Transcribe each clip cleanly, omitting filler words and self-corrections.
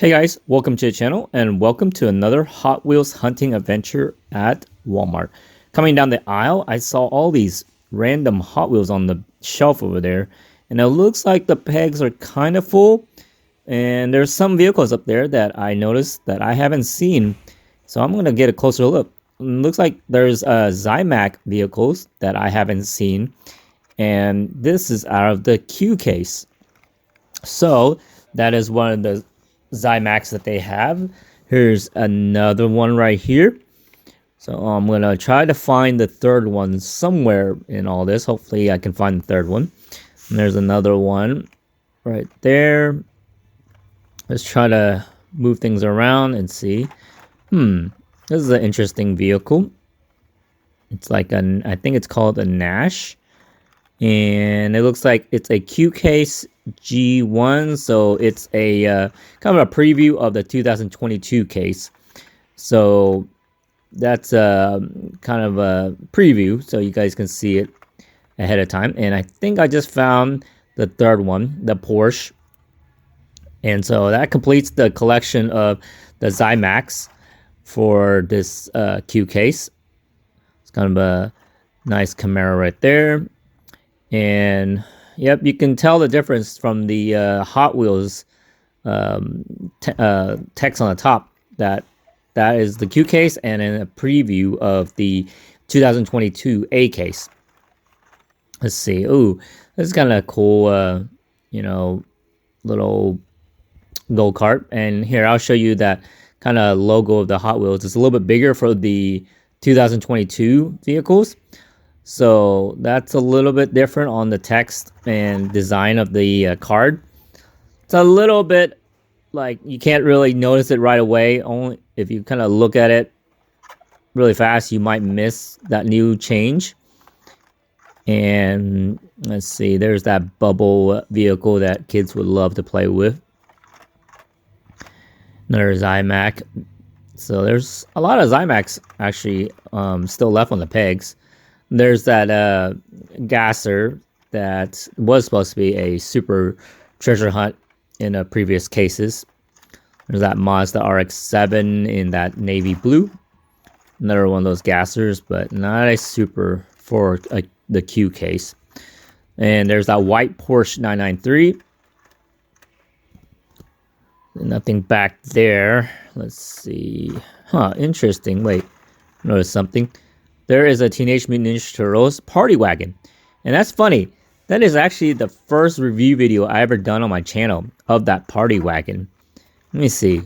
Hey guys, welcome to the channel and welcome to another Hot Wheels hunting adventure at Walmart. Coming down the aisle, I saw all these random Hot Wheels on the shelf over there, and it looks like the pegs are kind of full, and there's some vehicles up there that I noticed that I haven't seen, so I'm going to get a closer look. It looks like there's Zamac vehicles that I haven't seen, and this is out of the Q case. So that is one of the Zamacs that they have. Here's another one right here. So I'm gonna try to find the third one somewhere in all this. Hopefully I can find the third one. And there's another one right there. Let's try to move things around and see. This is an interesting vehicle. It's like I think it's called a Nash. And it looks like it's a Q case G1, so it's a kind of a preview of the 2022 case. So that's kind of a preview, so you guys can see it ahead of time. And I think I just found the third one, the Porsche. And so that completes the collection of the Zamacs for this Q case. It's kind of a nice Camaro right there. And yep, you can tell the difference from the Hot Wheels text on the top. That is the Q case, and then a preview of the 2022 A case. Let's see. Ooh, this is kind of cool. Little go-kart. And here I'll show you that kind of logo of the Hot Wheels. It's a little bit bigger for the 2022 vehicles. So that's a little bit different on the text and design of the card. It's a little bit like you can't really notice it right away. Only if you kind of look at it really fast, you might miss that new change. And let's see, there's that bubble vehicle that kids would love to play with. There's iMac. So there's a lot of Zamacs actually still left on the pegs. There's that gasser that was supposed to be a super treasure hunt in previous cases. There's that Mazda RX-7 in that navy blue. Another one of those gassers, but not a super for the Q case. And there's that white Porsche 993. Nothing back there. Let's see. Interesting. Wait, notice something. There is a Teenage Mutant Ninja Turtles party wagon. And that's funny. That is actually the first review video I ever done on my channel of that party wagon. Let me see.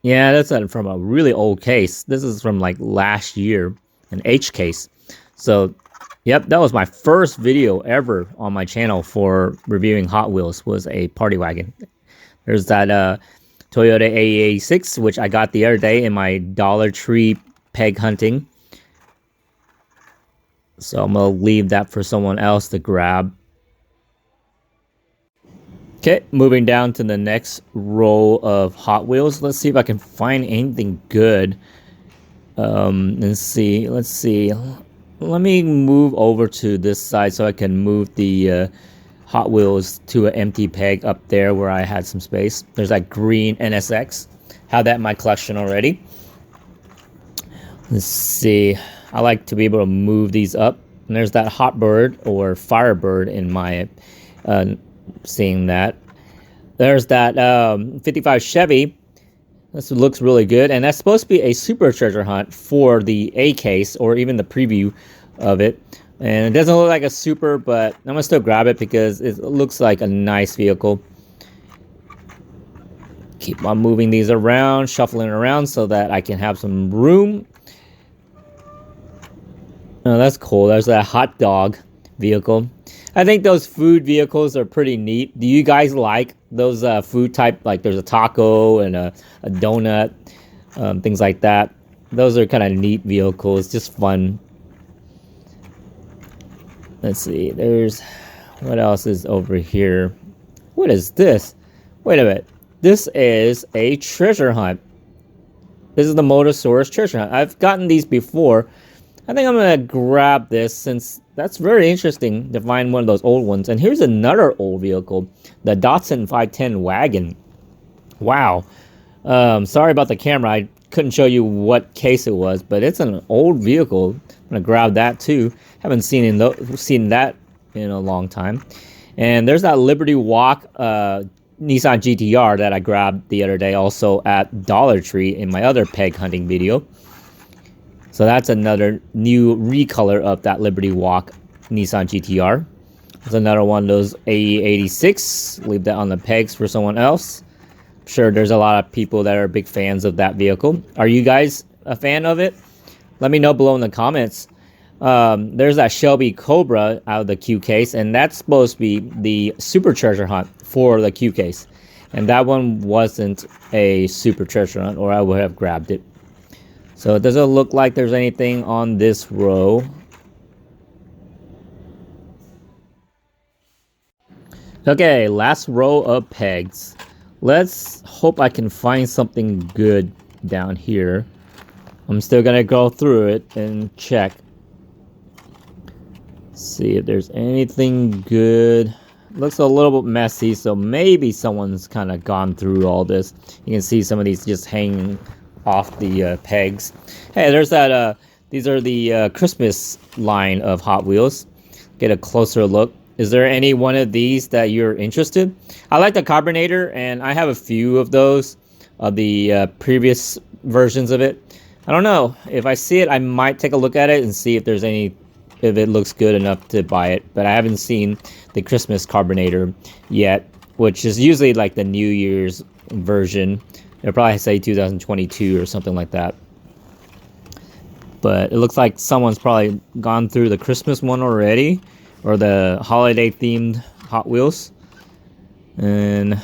Yeah, that's from a really old case. This is from like last year, an H case. So, yep, that was my first video ever on my channel for reviewing Hot Wheels, was a party wagon. There's that Toyota AA6, which I got the other day in my Dollar Tree peg hunting. So I'm going to leave that for someone else to grab. Okay, moving down to the next row of Hot Wheels. Let's see if I can find anything good. Let's see. Let me move over to this side so I can move the Hot Wheels to an empty peg up there where I had some space. There's that green NSX. Have that in my collection already. Let's see. I like to be able to move these up. And there's that Hot Bird or Firebird in my seeing that. There's that 55 Chevy. This looks really good. And that's supposed to be a super treasure hunt for the A case or even the preview of it. And it doesn't look like a super, but I'm going to still grab it because it looks like a nice vehicle. Keep on moving these around, shuffling around so that I can have some room. Oh, that's cool. There's that hot dog vehicle. I think those food vehicles are pretty neat. Do you guys like those food type? Like there's a taco and a donut, things like that. Those are kind of neat vehicles. Just fun. Let's see. There's... what else is over here? What is this? Wait a minute. This is a treasure hunt. This is the Motosaurus treasure hunt. I've gotten these before. I think I'm going to grab this since that's very interesting to find one of those old ones. And here's another old vehicle, the Datsun 510 wagon. Wow. Sorry about the camera. I couldn't show you what case it was, but it's an old vehicle. I'm gonna grab that too. Haven't seen that in a long time. And there's that Liberty Walk Nissan GTR that I grabbed the other day, also at Dollar Tree in my other peg hunting video. So that's another new recolor of that Liberty Walk Nissan GTR. There's another one of those AE86. Leave that on the pegs for someone else. I'm sure there's a lot of people that are big fans of that vehicle. Are you guys a fan of it? Let me know below in the comments. There's that Shelby Cobra out of the Q case, and that's supposed to be the super treasure hunt for the Q case. And that one wasn't a super treasure hunt, or I would have grabbed it. So it doesn't look like there's anything on this row. Okay, last row of pegs. Let's hope I can find something good down here. I'm still gonna go through it and check. See if there's anything good. Looks a little bit messy, so maybe someone's kind of gone through all this. You can see some of these just hanging off the pegs. Hey, there's that. These are the Christmas line of Hot Wheels. Get a closer look. Is there any one of these that you're interested? I like the carbonator, and I have a few of those of the previous versions of it. I don't know. If I see it, I might take a look at it and see if there's any, if it looks good enough to buy it. But I haven't seen the Christmas carbonator yet, which is usually like the New Year's version. They'll probably say 2022 or something like that. But it looks like someone's probably gone through the Christmas one already, or the holiday themed Hot Wheels. And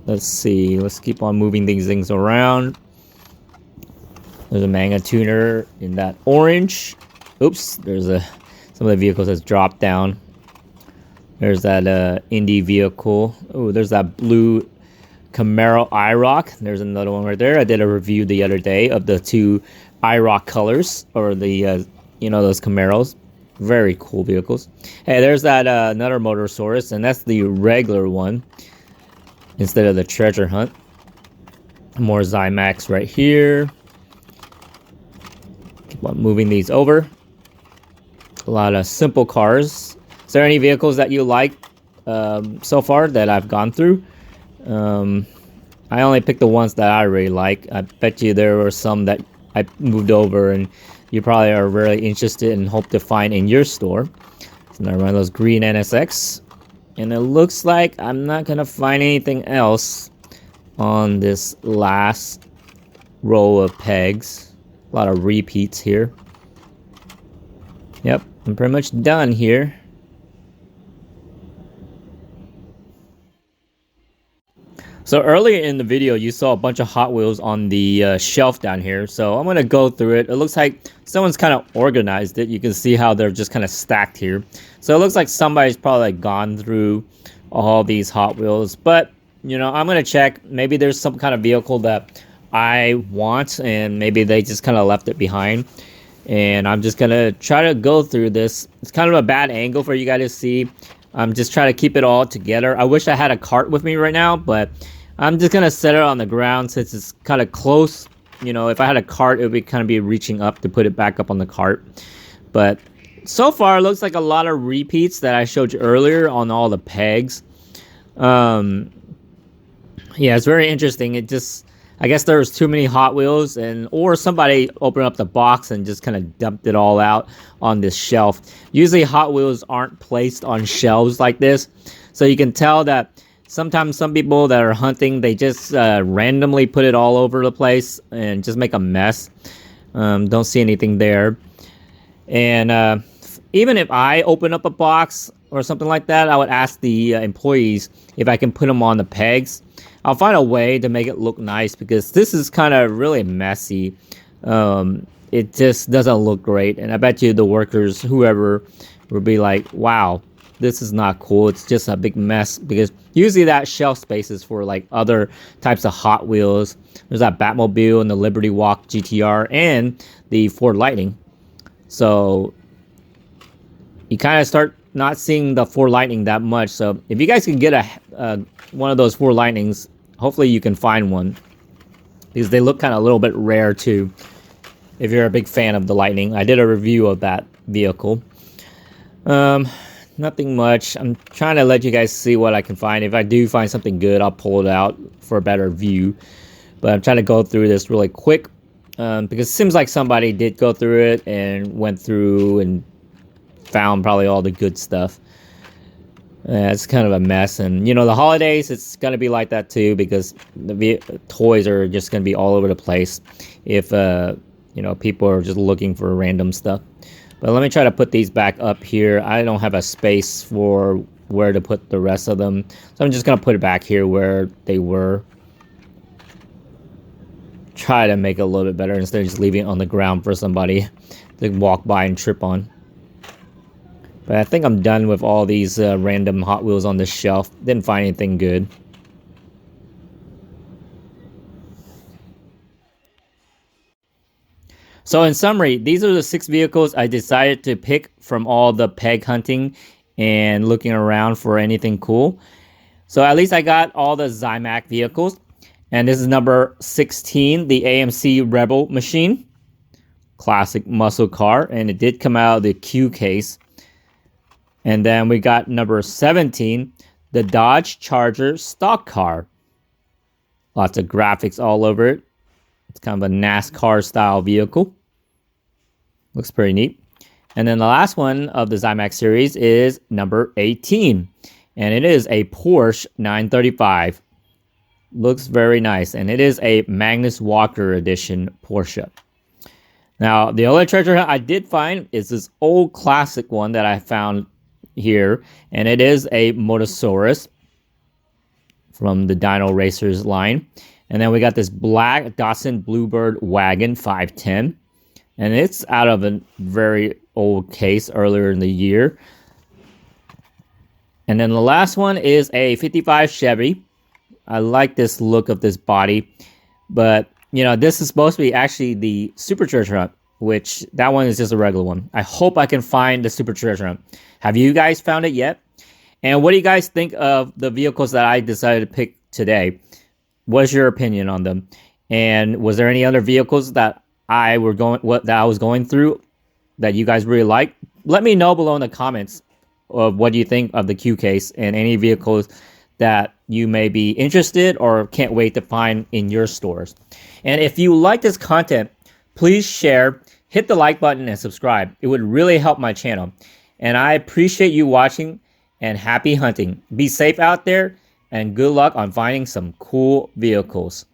let's see, let's keep on moving these things around. There's a manga tuner in that orange. Oops, there's some of the vehicles that's dropped down. There's that Indy vehicle. Oh, there's that blue Camaro IROC. There's another one right there. I did a review the other day of the two IROC colors, or the you know, those Camaros. Very cool vehicles. Hey, there's that another Motorsaurus, and that's the regular one instead of the treasure hunt. More Zamacs right here. Keep on moving these over. A lot of simple cars. Is there any vehicles that you like so far that I've gone through? I only picked the ones that I really like. I bet you there were some that I moved over and you probably are really interested and hope to find in your store. It's another one of those green NSX. And it looks like I'm not going to find anything else on this last row of pegs. A lot of repeats here. Yep, I'm pretty much done here. So earlier in the video, you saw a bunch of Hot Wheels on the shelf down here. So I'm going to go through it. It looks like someone's kind of organized it. You can see how they're just kind of stacked here. So it looks like somebody's probably gone through all these Hot Wheels. But, you know, I'm going to check. Maybe there's some kind of vehicle that I want, and maybe they just kind of left it behind. And I'm just going to try to go through this. It's kind of a bad angle for you guys to see. I'm just trying to keep it all together. I wish I had a cart with me right now, but I'm just going to set it on the ground since it's kind of close. You know, if I had a cart, it would kind of be reaching up to put it back up on the cart. But so far, it looks like a lot of repeats that I showed you earlier on all the pegs. Yeah, it's very interesting. It just, I guess there was too many Hot Wheels, or somebody opened up the box and just kind of dumped it all out on this shelf. Usually Hot Wheels aren't placed on shelves like this, so you can tell that sometimes some people that are hunting, they just randomly put it all over the place and just make a mess. Don't see anything there. And even if I open up a box or something like that, I would ask the employees if I can put them on the pegs. I'll find a way to make it look nice because this is kind of really messy. It just doesn't look great. And I bet you the workers, whoever, will be like, wow, this is not cool. It's just a big mess, because usually that shelf space is for like other types of Hot Wheels. There's that Batmobile and the Liberty Walk GTR and the Ford Lightning. So you kind of start not seeing the Ford Lightning that much. So if you guys can get one of those Ford Lightnings, hopefully you can find one, because they look kind of a little bit rare too, if you're a big fan of the Lightning. I did a review of that vehicle. Nothing much. I'm trying to let you guys see what I can find. If I do find something good, I'll pull it out for a better view. But I'm trying to go through this really quick, because it seems like somebody did go through it and went through and found probably all the good stuff. It's kind of a mess, and you know, the holidays, it's gonna be like that too, because the toys are just gonna be all over the place if you know, people are just looking for random stuff. But let me try to put these back up here. I don't have a space for where to put the rest of them, so I'm just gonna put it back here where they were. Try to make it a little bit better instead of just leaving it on the ground for somebody to walk by and trip on. But I think I'm done with all these random Hot Wheels on this shelf. Didn't find anything good. So in summary, these are the 6 vehicles I decided to pick from all the peg hunting and looking around for anything cool. So at least I got all the Zamac vehicles. And this is number 16, the AMC Rebel machine. Classic muscle car. And it did come out of the Q case. And then we got number 17, the Dodge Charger stock car. Lots of graphics all over it. It's kind of a NASCAR style vehicle. Looks pretty neat. And then the last one of the Zamac series is number 18. And it is a Porsche 935. Looks very nice. And it is a Magnus Walker edition Porsche. Now, the only treasure hunt I did find is this old classic one that I found here. And it is a Motosaurus from the Dino Racers line. And then we got this black Datsun Bluebird Wagon 510. And it's out of a very old case earlier in the year. And then the last one is a 55 Chevy. I like this look of this body. But, you know, this is supposed to be actually the Super Treasure Hunt, which that one is just a regular one. I hope I can find the Super Treasure Hunt. Have you guys found it yet? And what do you guys think of the vehicles that I decided to pick today? What's your opinion on them? And was there any other vehicles that I was going through that you guys really like? Let me know below in the comments of what do you think of the Q case and any vehicles that you may be interested or can't wait to find in your stores. And if you like this content, please share, hit the like button, and subscribe. It would really help my channel. And I appreciate you watching, and happy hunting. Be safe out there, and good luck on finding some cool vehicles.